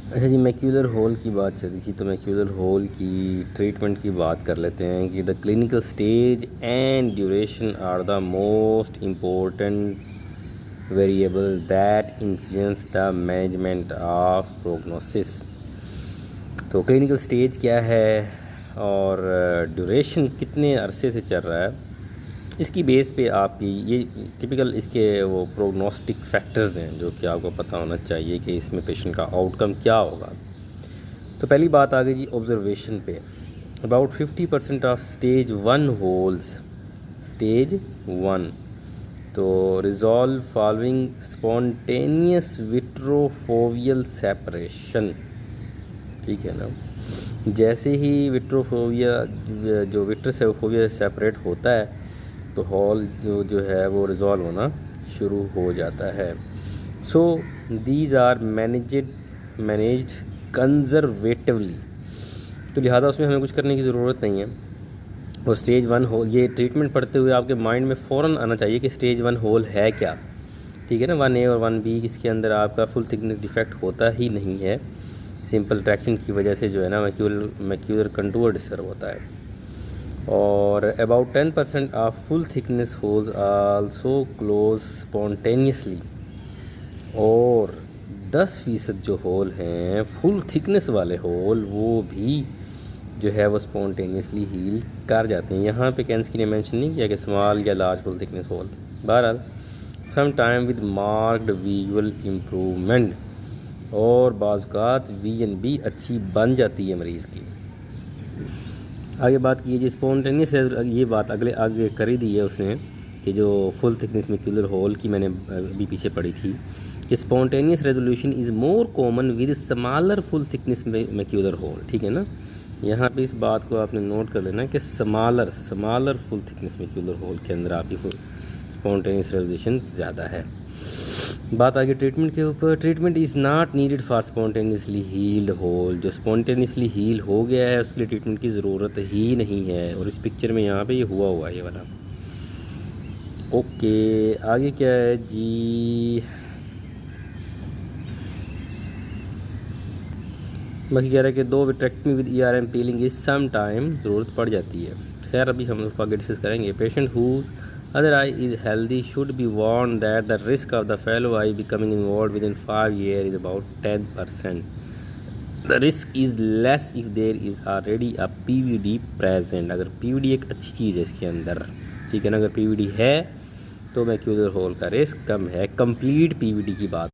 अच्छा जी, macular whole की बात चल रही थी तो मैक्यूलर होल की ट्रीटमेंट की बात कर लेते हैं कि the clinical stage and duration are the most important variable that influence the management of prognosis. तो क्लिनिकल स्टेज क्या है और ड्यूरेशन कितने अरसे से चल रहा है, इसकी बेस पे आपकी ये टिपिकल इसके वो प्रोग्नोस्टिक फैक्टर्स हैं जो कि आपको पता होना चाहिए कि इसमें पेशेंट का आउटकम क्या होगा। तो पहली बात आ गई जी ऑब्जर्वेशन पे। About 50% of stage 1 holes, stage 1 तो रिजॉल्व फॉलोइंग स्पॉन्टेनियस विट्रोफोवियल सेपरेशन। ठीक है ना, जैसे ही विट्रोफोविया जो विट्रोफोविया सेपरेट होता है तो हॉल जो है वो रिजॉल्व होना शुरू हो जाता है। So these are managed conservatively, तो लिहाजा उसमें हमें कुछ करने की ज़रूरत नहीं है। और स्टेज 1 होल, ये ट्रीटमेंट पढ़ते हुए आपके माइंड में फ़ौरन आना चाहिए कि स्टेज 1 होल है क्या। ठीक है ना, 1A और 1B इसके अंदर आपका फुल थिकनेस डिफेक्ट होता ही नहीं है। सिंपल ट्रैक्शन की वजह से जो है ना मैक्यूलर कंटूर डिस्टर्ब होता है। और about 10% of full thickness holes also close spontaneously, और 10% जो होल हैं फुल थिकनेस वाले होल वो भी जो है वो स्पॉन्टेनियसली हील कर जाते हैं। यहाँ पे कैंसकी ने मेंशन नहीं किया कि स्मॉल या लार्ज फुल थिकनेस होल। बहरहाल some time with marked visual improvement, और बाज़ात VNB अच्छी बन जाती है मरीज़ की। आगे बात की जी स्पॉन्टेनियस, ये बात आगे कर ही दी है उसने कि जो फुल थिकनेस मैक्यूलर होल की मैंने अभी पीछे पढ़ी थी कि spontaneous resolution is more common with smaller full thickness macular hole. ठीक है ना, यहाँ पे इस बात को आपने नोट कर लेना कि smaller full thickness macular hole के अंदर आपकी स्पॉन्टेनियस रेजोल्यूशन ज़्यादा है। बात आगे ट्रीटमेंट के ऊपर। Treatment is not needed for spontaneously healed hole, जो स्पॉन्टेनियसली हील हो गया है उसके लिए ट्रीटमेंट की ज़रूरत ही नहीं है। और इस पिक्चर में यहाँ पे ये हुआ है ये वाला। ओके, आगे क्या है जी, बाकी कह रहा है कि दो vitrectomy with ERM peeling is some time ज़रूरत पड़ जाती है। खैर अभी हम उसको आगे डिस्कस करेंगे। Patient whose other eye is healthy should be warned that the risk of the fellow eye becoming involved within 5 years is about 10%. The risk is less if there is already a PVD present. अगर PVD एक अच्छी चीज़ है इसके अंदर, ठीक है ना, अगर PVD है तो मैक्यूलर होल का रिस्क कम है। कंप्लीट PVD की बात